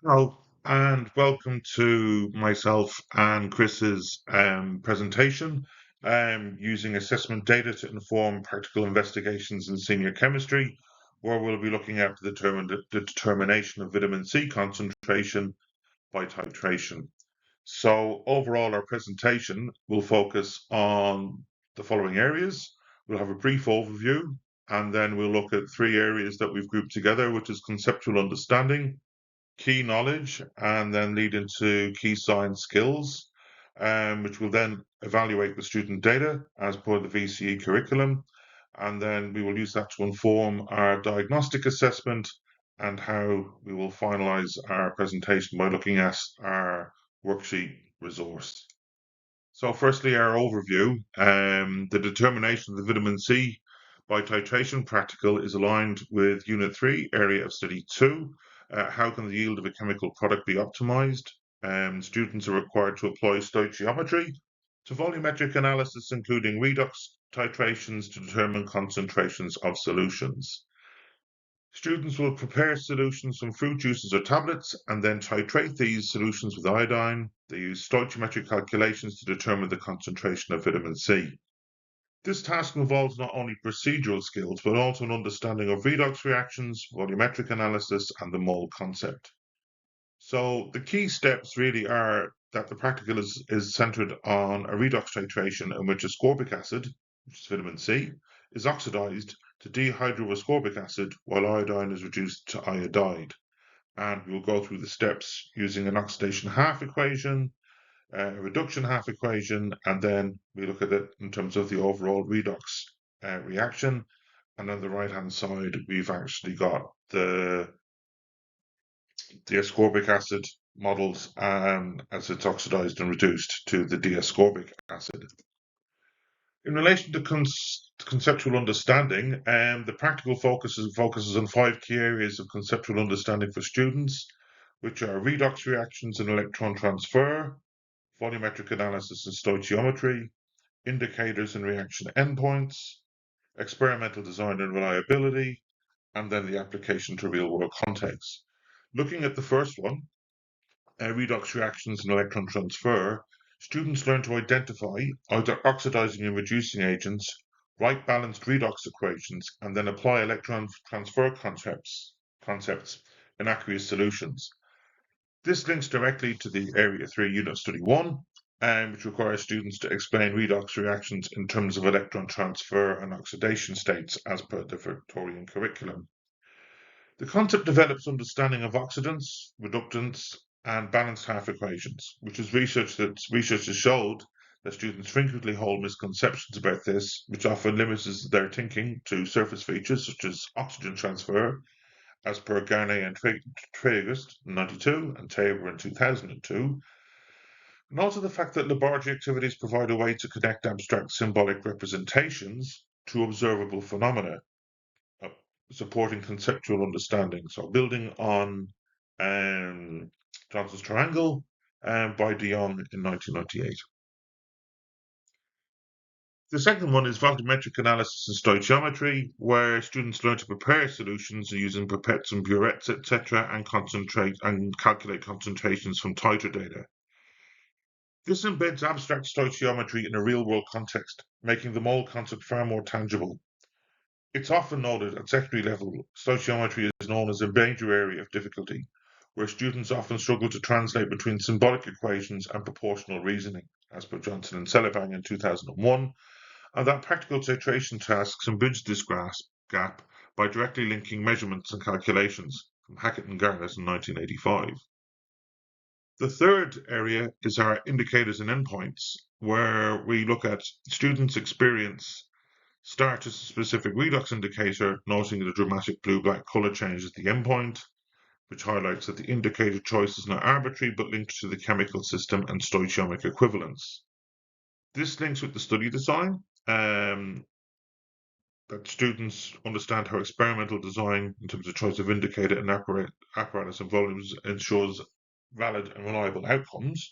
Hello, and welcome to myself and Chris's presentation using assessment data to inform practical investigations in senior chemistry, where we'll be looking at the determination of vitamin C concentration by titration. So, overall, our presentation will focus on the following areas. We'll have a brief overview, and then we'll look at three areas that we've grouped together, which is conceptual understanding, key knowledge, and then lead into key science skills, which will then evaluate the student data as per the VCE curriculum. And then we will use that to inform our diagnostic assessment and how we will finalize our presentation by looking at our worksheet resource. So firstly, our overview. The determination of the vitamin C by titration practical is aligned with Unit 3, Area of Study 2. How can the yield of a chemical product be optimized? Students are required to apply stoichiometry to volumetric analysis, including redox titrations to determine concentrations of solutions. Students will prepare solutions from fruit juices or tablets and then titrate these solutions with iodine. They use stoichiometric calculations to determine the concentration of vitamin C. This task involves not only procedural skills, but also an understanding of redox reactions, volumetric analysis, and the mole concept. So the key steps really are that the practical is centered on a redox titration in which ascorbic acid, which is vitamin C, is oxidized to dehydroascorbic acid while iodine is reduced to iodide. And we'll go through the steps using an oxidation half equation, a reduction half equation, and then we look at it in terms of the overall redox reaction. And on the right-hand side, we've actually got the ascorbic acid models as it's oxidized and reduced to the ascorbic acid. In relation to conceptual understanding, the practical focuses on 5 key areas of conceptual understanding for students, which are redox reactions and electron transfer, volumetric analysis and stoichiometry, indicators and reaction endpoints, experimental design and reliability, and then the application to real-world context. Looking at the first one, redox reactions and electron transfer, students learn to identify either oxidizing and reducing agents, write balanced redox equations, and then apply electron transfer concepts in aqueous solutions. This links directly to the Area 3 Unit Study 1, which requires students to explain redox reactions in terms of electron transfer and oxidation states as per the Victorian curriculum. The concept develops understanding of oxidants, reductants, and balanced half equations, which is research has showed that students frequently hold misconceptions about this, which often limits their thinking to surface features such as oxygen transfer, as per Garnet and Traegust in 92 and Tabor in 2002, and also the fact that laboratory activities provide a way to connect abstract symbolic representations to observable phenomena, uh, supporting conceptual understanding. So building on Johnson's Triangle by de Jong in 1998. The second one is volumetric analysis and stoichiometry, where students learn to prepare solutions using pipettes and burettes, etc., and concentrate and calculate concentrations from titer data. This embeds abstract stoichiometry in a real-world context, making the mole concept far more tangible. It's often noted at secondary level, stoichiometry is known as a major area of difficulty, where students often struggle to translate between symbolic equations and proportional reasoning, as per Johnson and Sellebang in 2001, and that practical titration tasks can bridge this gap by directly linking measurements and calculations from Hackett and Garnett in 1985. The third area is our indicators and endpoints, where we look at students' experience start as a specific redox indicator, noting the dramatic blue-black color change at the endpoint, which highlights that the indicator choice is not arbitrary but linked to the chemical system and stoichiometric equivalence. This links with the study design, that students understand how experimental design in terms of choice of indicator and apparatus and volumes ensures valid and reliable outcomes.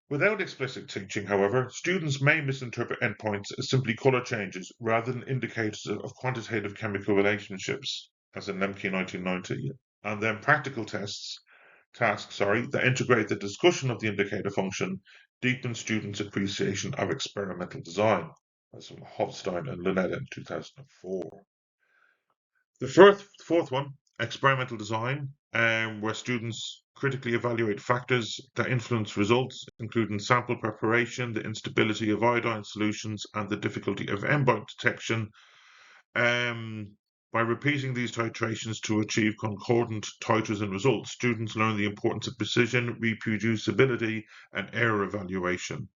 Without explicit teaching, however, students may misinterpret endpoints as simply color changes rather than indicators of quantitative chemical relationships, as in Lemke 1990, and then practical tests that integrate the discussion of the indicator function, deepen students' appreciation of experimental design. That's from Hofstein and Lunetta in 2004. The fourth one, experimental design, where students critically evaluate factors that influence results, including sample preparation, the instability of iodine solutions, and the difficulty of endpoint detection. By repeating these titrations to achieve concordant titers and results, students learn the importance of precision, reproducibility, and error evaluation.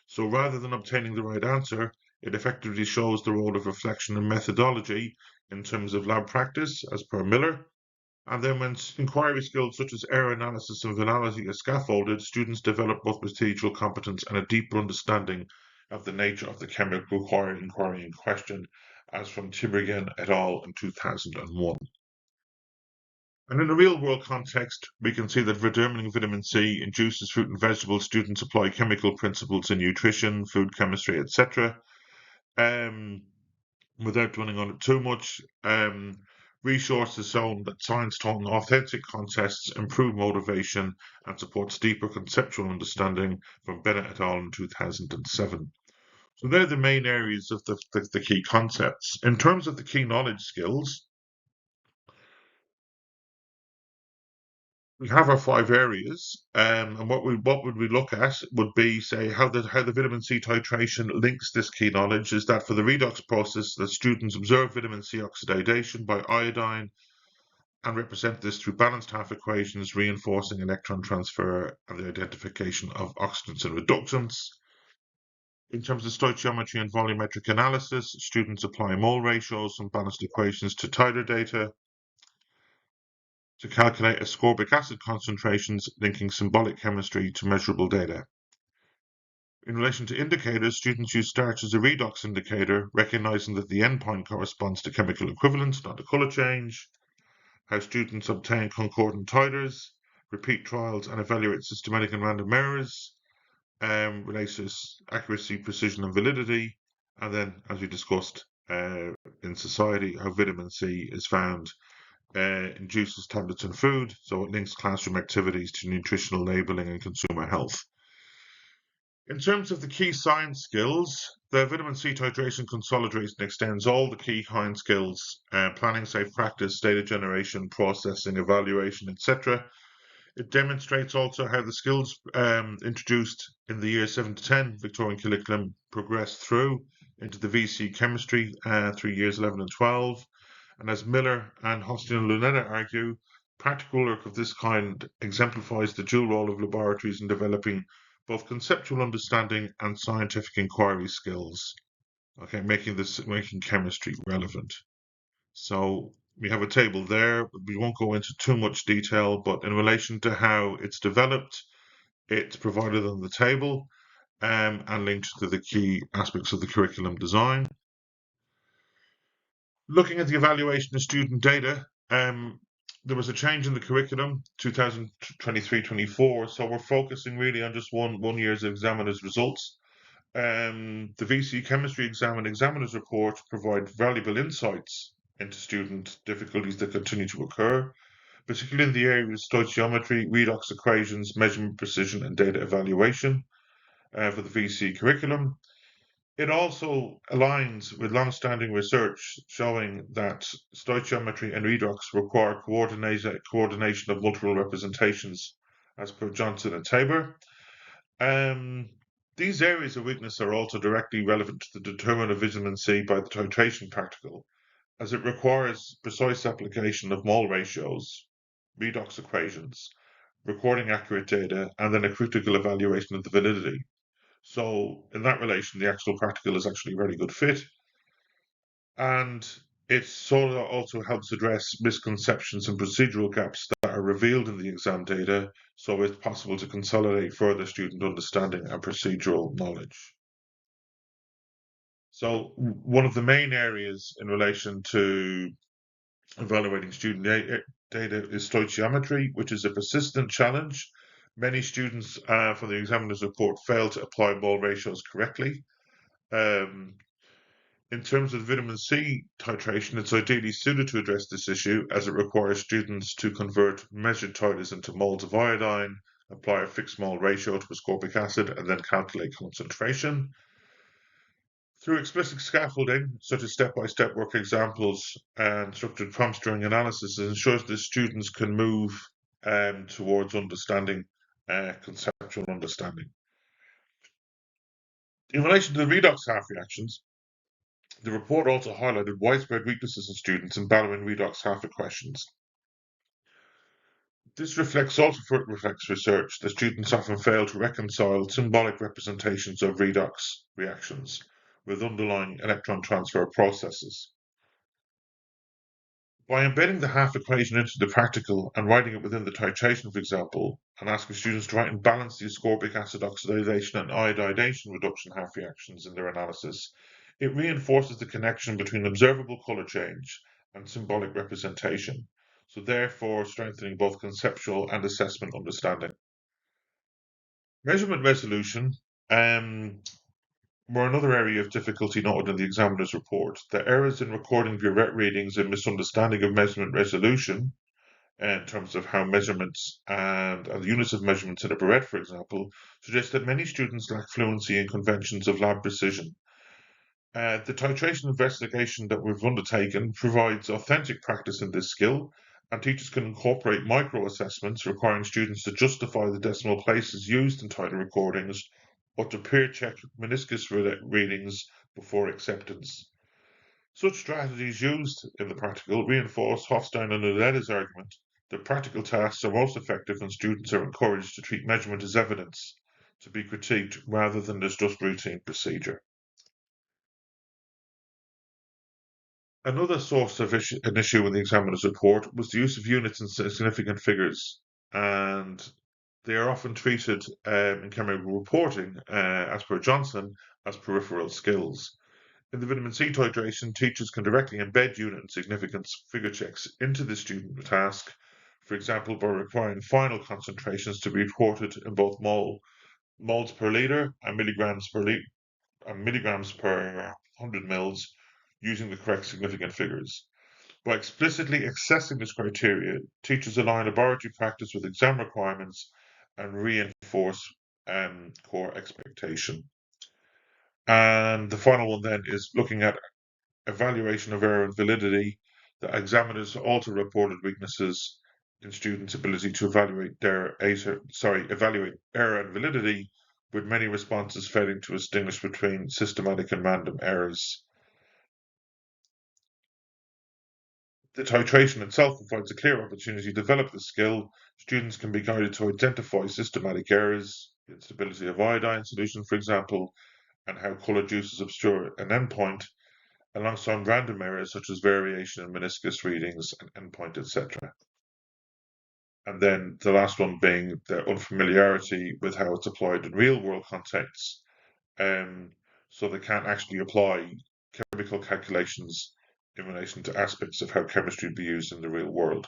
So rather than obtaining the right answer, it effectively shows the role of reflection and methodology in terms of lab practice, as per Miller. And then when inquiry skills such as error analysis and venality are scaffolded, students develop both procedural competence and a deeper understanding of the nature of the chemical inquiry in question, as from Tiberghien et al. In 2001. And in a real-world context, we can see that determining vitamin C in juices, fruit and vegetables, students apply chemical principles in nutrition, food chemistry, etc. Without dwelling on it too much, resource has shown that science taught in authentic contests improve motivation and supports deeper conceptual understanding, from Bennett et al. In 2007. So they're the main areas of the key concepts. In terms of the key knowledge skills, we have our 5 areas, and what would we look at would be, say, how the vitamin C titration links this key knowledge. Is that for the redox process, the students observe vitamin C oxidation by iodine and represent this through balanced half equations, reinforcing electron transfer and the identification of oxidants and reductants. In terms of stoichiometry and volumetric analysis, students apply mole ratios and balanced equations to titer data to calculate ascorbic acid concentrations, linking symbolic chemistry to measurable data. In relation to indicators, students use starch as a redox indicator, recognizing that the endpoint corresponds to chemical equivalence, not a color change. How students obtain concordant titers, repeat trials, and evaluate systematic and random errors, relates to accuracy, precision, and validity. And then, as we discussed in society, how vitamin C is found in juices, tablets, and food, so it links classroom activities to nutritional labeling and consumer health. In terms of the key science skills, the vitamin C titration consolidates and extends all the key kind skills, planning, safe practice, data generation, processing, evaluation, etc. It demonstrates also how the skills introduced in the year 7 to 10 Victorian curriculum progressed through into the VC chemistry through years 11 and 12. And as Miller and Hostin and Lunetta argue, practical work of this kind exemplifies the dual role of laboratories in developing both conceptual understanding and scientific inquiry skills, okay, making chemistry relevant. So we have a table there. We won't go into too much detail, but in relation to how it's developed, it's provided on the table and linked to the key aspects of the curriculum design. Looking at the evaluation of student data, there was a change in the curriculum 2023-24, so we're focusing really on just one year's examiner's results. The VC chemistry exam and examiner's report provide valuable insights into student difficulties that continue to occur, particularly in the areas of stoichiometry, redox equations, measurement precision, and data evaluation for the VC curriculum. It also aligns with long-standing research showing that stoichiometry and redox require coordination of multiple representations, as per Johnson and Tabor. These areas of weakness are also directly relevant to the determinant of vitamin C by the titration practical, as it requires precise application of mole ratios, redox equations, recording accurate data, and then a critical evaluation of the validity. So in that relation, the actual practical is actually a very good fit. And it sort of also helps address misconceptions and procedural gaps that are revealed in the exam data, so it's possible to consolidate further student understanding and procedural knowledge. So one of the main areas in relation to evaluating student data is stoichiometry, which is a persistent challenge. Many students for the examiner's report fail to apply mole ratios correctly. In terms of vitamin C titration, it's ideally suited to address this issue as it requires students to convert measured titers into moles of iodine, apply a fixed mole ratio to ascorbic acid, and then calculate concentration. Through explicit scaffolding, such as step-by-step work examples and structured prompts during analysis, it ensures that students can move towards understanding, conceptual understanding. In relation to the redox half reactions, the report also highlighted widespread weaknesses in students in Ballawin redox half equations. This also reflects research that students often fail to reconcile symbolic representations of redox reactions with underlying electron transfer processes. By embedding the half equation into the practical and writing it within the titration, for example, and asking students to write and balance the ascorbic acid oxidation and iodidation reduction half reactions in their analysis, it reinforces the connection between observable color change and symbolic representation, so therefore strengthening both conceptual and assessment understanding. Measurement resolution were another area of difficulty noted in the examiner's report. The errors in recording burette readings and misunderstanding of measurement resolution in terms of how measurements and the units of measurements in a burette, for example, suggest that many students lack fluency in conventions of lab precision. The titration investigation that we've undertaken provides authentic practice in this skill, and teachers can incorporate micro-assessments requiring students to justify the decimal places used in titer recordings or to peer-check meniscus readings before acceptance. Such strategies used in the practical reinforce Hofstein and Uleda's argument that practical tasks are most effective when students are encouraged to treat measurement as evidence, to be critiqued rather than as just routine procedure. Another source of an issue in the examiner's report was the use of units and significant figures, and they are often treated in chemical reporting, as per Johnson, as peripheral skills. In the vitamin C titration, teachers can directly embed unit and significance figure checks into the student task, for example, by requiring final concentrations to be reported in both moles per litre and milligrams per 100 mils using the correct significant figures. By explicitly assessing this criteria, teachers align laboratory practice with exam requirements and reinforce core expectation. And the final one then is looking at evaluation of error and validity. The examiners also reported weaknesses in students' ability to evaluate error and validity, with many responses failing to distinguish between systematic and random errors. The titration itself provides a clear opportunity to develop the skill. Students can be guided to identify systematic errors, instability of iodine solution, for example, and how color juices obscure an endpoint, alongside random errors such as variation in meniscus readings and endpoint, etc. And then the last one being the unfamiliarity with how it's applied in real world contexts. So they can't actually apply chemical calculations in relation to aspects of how chemistry would be used in the real world.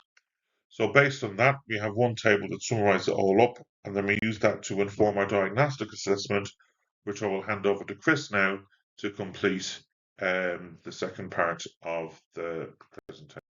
So based on that, we have one table that summarizes it all up, and then we use that to inform our diagnostic assessment, which I will hand over to Chris now to complete the second part of the presentation.